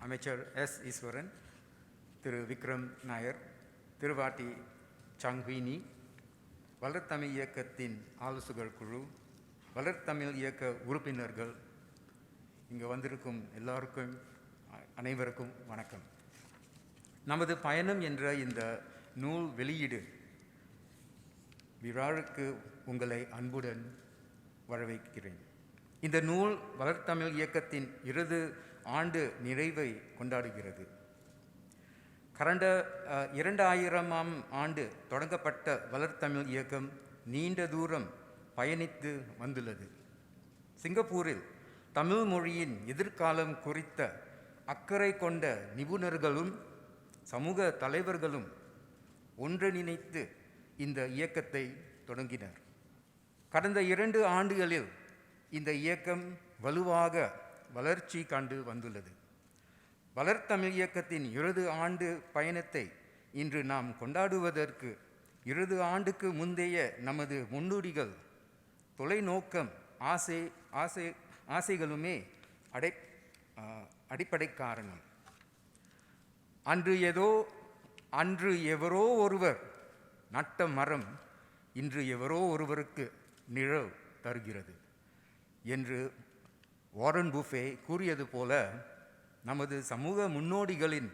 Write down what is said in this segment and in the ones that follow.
அமைச்சர் எஸ் ஈஸ்வரன், திரு விக்ரம் நாயர், திருவாட்டி சாங்வீனி, வளர்த்தமிழ் இயக்கத்தின் ஆலோசகர் குழு, வளர்த்தமிழ் இயக்க உறுப்பினர்கள், இங்கே வந்திருக்கும் எல்லாருக்கும் அனைவருக்கும் வணக்கம். நமது பயணம் என்ற இந்த நூல் வெளியீடு விழாவுக்கு உங்களை அன்புடன் வரவேற்கிறேன். இந்த நூல் வளர்த்தமிழ் இயக்கத்தின் 20 ஆண்டு நிறைவை கொண்டாடுகிறது. கடந்த 2000ஆம் ஆண்டு தொடங்கப்பட்ட வளர்த்தமிழ் இயக்கம் நீண்ட தூரம் பயணித்து வந்துள்ளது. சிங்கப்பூரில் தமிழ் மொழியின் எதிர்காலம் குறித்த அக்கறை கொண்ட நிபுணர்களும் சமூக தலைவர்களும் ஒன்றிணைத்து இந்த இயக்கத்தை தொடங்கினர். கடந்த 2 ஆண்டுகளில் இந்த இயக்கம் வலுவாக வளர்ச்சி கண்டு வந்துள்ளது. வளர்த்தமிழ் இயக்கத்தின் 20 ஆண்டு பயணத்தை இன்று நாம் கொண்டாடுவதற்கு 20 ஆண்டுக்கு முந்தைய நமது முன்னோடிகள் தொலைநோக்கம் ஆசைகளுமே அடிப்படை காரணம். அன்று எவரோ ஒருவர் நட்ட மரம் இன்று எவரோ ஒருவருக்கு நிழல் தருகிறது என்று வாரன் புஃபே கூறியது போல, நமது சமூக முன்னோடிகளின்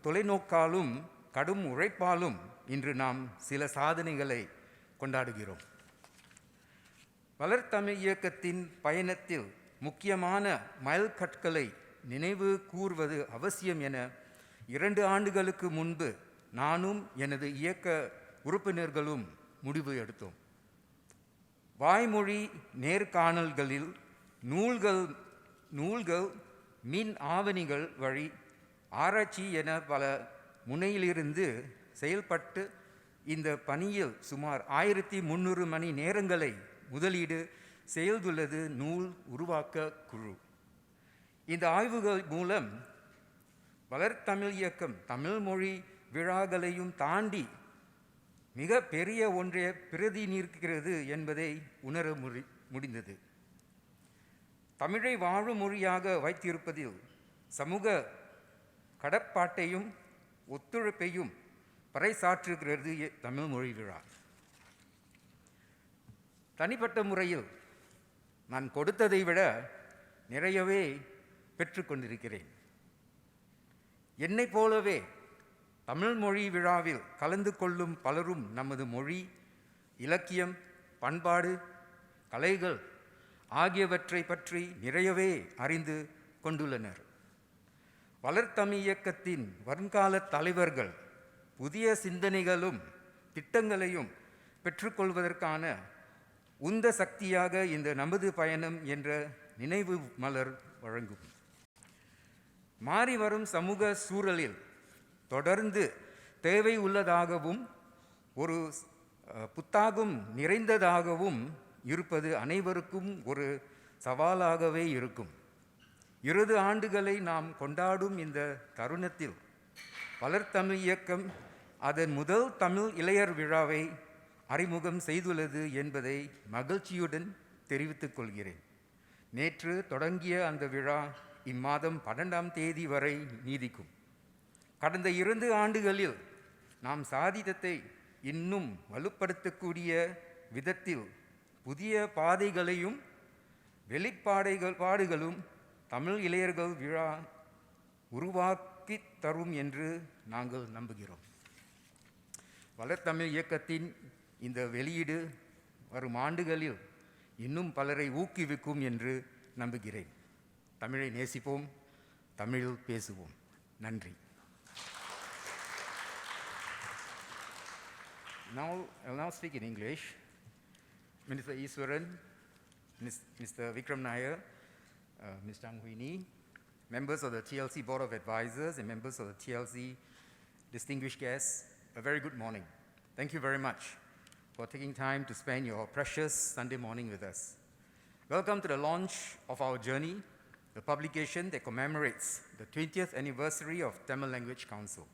தொலைநோக்காலும் கடும் உழைப்பாலும் இன்று நாம் சில சாதனைகளை கொண்டாடுகிறோம். வளர்த்தமிழ் இயக்கத்தின் பயணத்தில் முக்கியமான மைல்கற்களை நினைவு கூர்வது அவசியம் என 2 ஆண்டுகளுக்கு முன்பு நானும் எனது இயக்க உறுப்பினர்களும் முடிவு எடுத்தோம். வாய்மொழி நேர்காணல்களில், நூல்கள், மின் ஆவணிகள் வழி ஆராய்ச்சி என பல முனையிலிருந்து செயல்பட்டு இந்த பணியில் சுமார் 1300 மணி நேரங்களை முதலீடு செய்துள்ளது நூல் உருவாக்க குழு. இந்த ஆய்வுகள் மூலம் வளர்த்தமிழ் இயக்கம் தமிழ் மொழி விழாக்களையும் தாண்டி மிக பெரிய ஒன்றை பிரதிநிதிக்கிறது என்பதை உணர முடிந்தது. தமிழை வாழும் மொழியாக வைத்திருப்பதில் சமூக கடப்பாட்டையும் ஒத்துழைப்பையும் பறைசாற்றுகிறது தமிழ் மொழி விழா. தனிப்பட்ட முறையில் நான் கொடுத்ததை விட நிறையவே பெற்றுக்கொண்டிருக்கிறேன். என்னைப் போலவே தமிழ் மொழி விழாவில் கலந்து கொள்ளும் பலரும் நமது மொழி, இலக்கியம், பண்பாடு, கலைகள் ஆகியவற்றை பற்றி நிறையவே அறிந்து கொண்டுள்ளனர். வளர்த்தமிழ் இயக்கத்தின் வருங்கால தலைவர்கள் புதிய சிந்தனைகளும் திட்டங்களையும் பெற்றுக்கொள்வதற்கான உந்த சக்தியாக இந்த நமது பயணம் என்ற நினைவு மலர் வழங்கும். மாறி வரும் சமூக சூழலில் தொடர்ந்து தேவை உள்ளதாகவும் ஒரு புத்தாக்கம் நிறைந்ததாகவும் இருப்பது அனைவருக்கும் ஒரு சவாலாகவே இருக்கும். 20 ஆண்டுகளை நாம் கொண்டாடும் இந்த தருணத்தில் வளர்த்தமிழ் இயக்கம் அதன் முதல் தமிழ் இளையர் விழாவை அறிமுகம் செய்துள்ளது என்பதை மகிழ்ச்சியுடன் தெரிவித்துக் கொள்கிறேன். நேற்று தொடங்கிய அந்த விழா இம்மாதம் 12ஆம் தேதி வரை நீடிக்கும். கடந்த 2 ஆண்டுகளில் நாம் சாதித்ததை இன்னும் வலுப்படுத்தக்கூடிய விதத்தில் புதிய பாதைகளையும் வெளிப்பாடுகளும் தமிழ் இளையர்கள் விழா உருவாக்கி தரும் என்று நாங்கள் நம்புகிறோம். வளர்த்தமிழ் இயக்கத்தின் இந்த வெளியீடு வரும் ஆண்டுகளில் இன்னும் பலரை ஊக்குவிக்கும் என்று நம்புகிறேன். தமிழை நேசிப்போம், தமிழில் பேசுவோம். நன்றி. I'll now speak in English. Minister Iswaran, Mr. Vikram Nair, Ms. Chang Hui Ni, members of the TLC Board of Advisors and members of the TLC distinguished guests, a very good morning. Thank you very much for taking time to spend your precious Sunday morning with us. Welcome to the launch of our journey, the publication that commemorates the 20th anniversary of Tamil Language Council.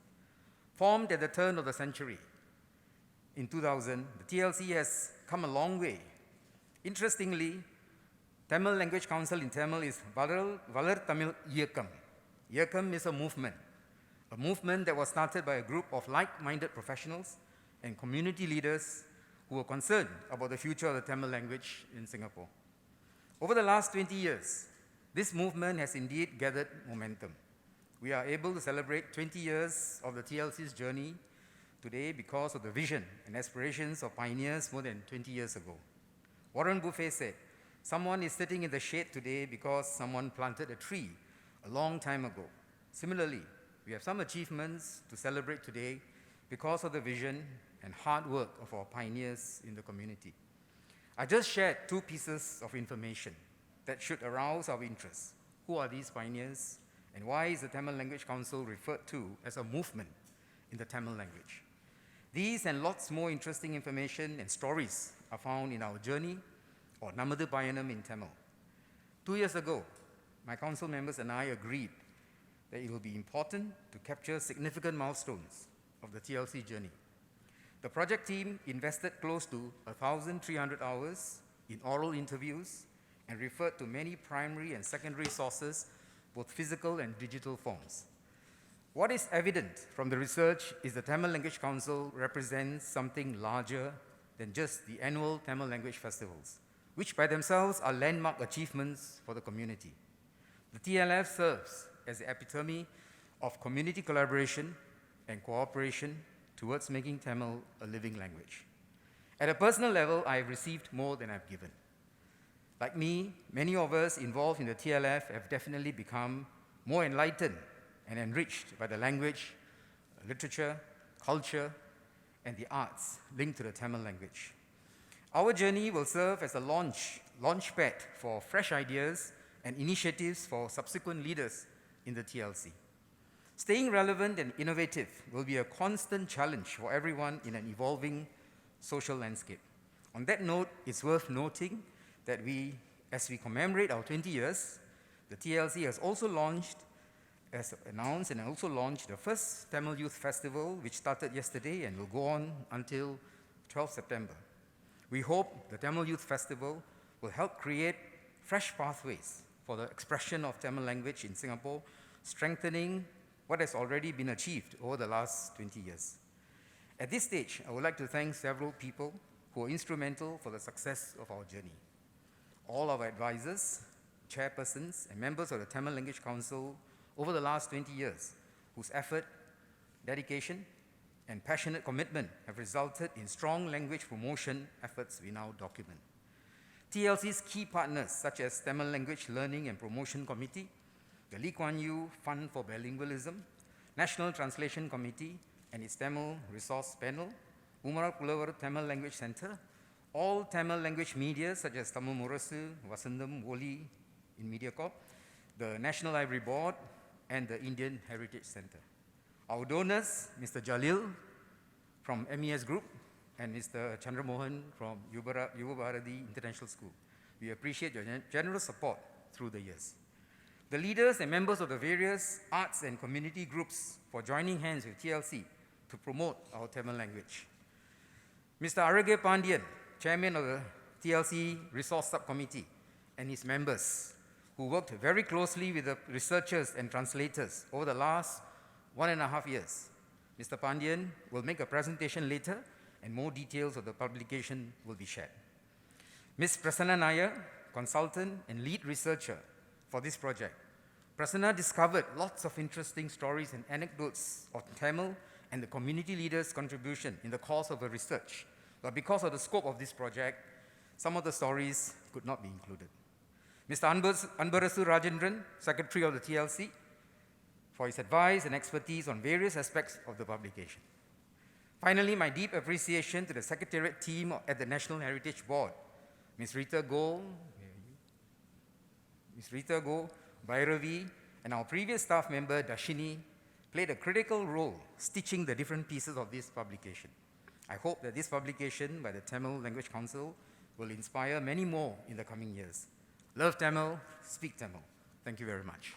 Formed at the turn of the century, in 2000, the TLC has come a long way. Interestingly, Tamil Language Council in Tamil is Valar Tamil Iyakam. Iyakam is a movement that was started by a group of like-minded professionals and community leaders who were concerned about the future of the Tamil language in Singapore. Over the last 20 years, this movement has indeed gathered momentum. We are able to celebrate 20 years of the TLC's journey today because of the vision and aspirations of pioneers more than 20 years ago. Warren Buffett said, "Someone is sitting in the shade today because someone planted a tree a long time ago." Similarly, we have some achievements to celebrate today because of the vision and hard work of our pioneers in the community. I just shared 2 pieces of information that should arouse our interest. Who are these pioneers, and why is the Tamil Language Council referred to as a movement in the Tamil language? These and lots more interesting information and stories are found in our journey, or Namathu Payanam in Tamil. 2 years ago, my council members and I agreed that it will be important to capture significant milestones of the TLC journey. The project team invested close to 1,300 hours in oral interviews and referred to many primary and secondary sources, both physical and digital forms. What is evident from the research is the Tamil Language Council represents something larger than just the annual Tamil language festivals, which by themselves are landmark achievements for the community. The TLF serves as the epitome of community collaboration and cooperation towards making Tamil a living language. At a personal level, I have received more than I've given. Like me, many of us involved in the TLF have definitely become more enlightened and enriched by the language, literature, culture, and the arts linked to the Tamil language. Our journey will serve as a launchpad for fresh ideas and initiatives for subsequent leaders in the TLC. Staying relevant and innovative will be a constant challenge for everyone in an evolving social landscape. On that note, it's worth noting that as we commemorate our 20 years, the TLC has also launched, as announced, and also launched the first Tamil Youth Festival, which started yesterday and will go on until 12 September. We hope the Tamil Youth Festival will help create fresh pathways for the expression of Tamil language in Singapore, strengthening what has already been achieved over the last 20 years. At this stage, I would like to thank several people who were instrumental for the success of our journey. All our advisors, chairpersons, and members of the Tamil Language Council over the last 20 years, whose effort, dedication, and passionate commitment have resulted in strong language promotion efforts we now document. TLC's key partners, such as Tamil Language Learning and Promotion Committee, the Lee Kuan Yew Fund for Bilingualism, National Translation Committee and its Tamil Resource Panel, Umar Pulavar Tamil Language Center, all Tamil language media such as Tamil Murasu, Vasandam, Woli in MediaCorp, the National Library Board, and the Indian Heritage Center. Our donors, Mr. Jalil from MES Group and Mr. Chandramohan from Yuva Bharati International School. We appreciate your generous support through the years. The leaders and members of the various arts and community groups for joining hands with TLC to promote our Tamil language. Mr. Arage Pandian, Chairman of the TLC Resource Subcommittee, and his members, who worked very closely with the researchers and translators over the last 1.5 years. Mr. Pandian will make a presentation later, and more details of the publication will be shared. Ms. Prasanna Nair, consultant and lead researcher for this project. Prasanna discovered lots of interesting stories and anecdotes of Tamil and the community leaders' contribution in the course of her research. But because of the scope of this project, some of the stories could not be included. Mr. Anbarasu Rajendran, Secretary of the TLC, for his advice and expertise on various aspects of the publication. Finally, my deep appreciation to the Secretariat team at the National Heritage Board, Ms. Rita Go, Bhairavi, and our previous staff member, Dashini, played a critical role stitching the different pieces of this publication. I hope that this publication by the Tamil Language Council will inspire many more in the coming years. Love Tamil, speak Tamil. Thank you very much.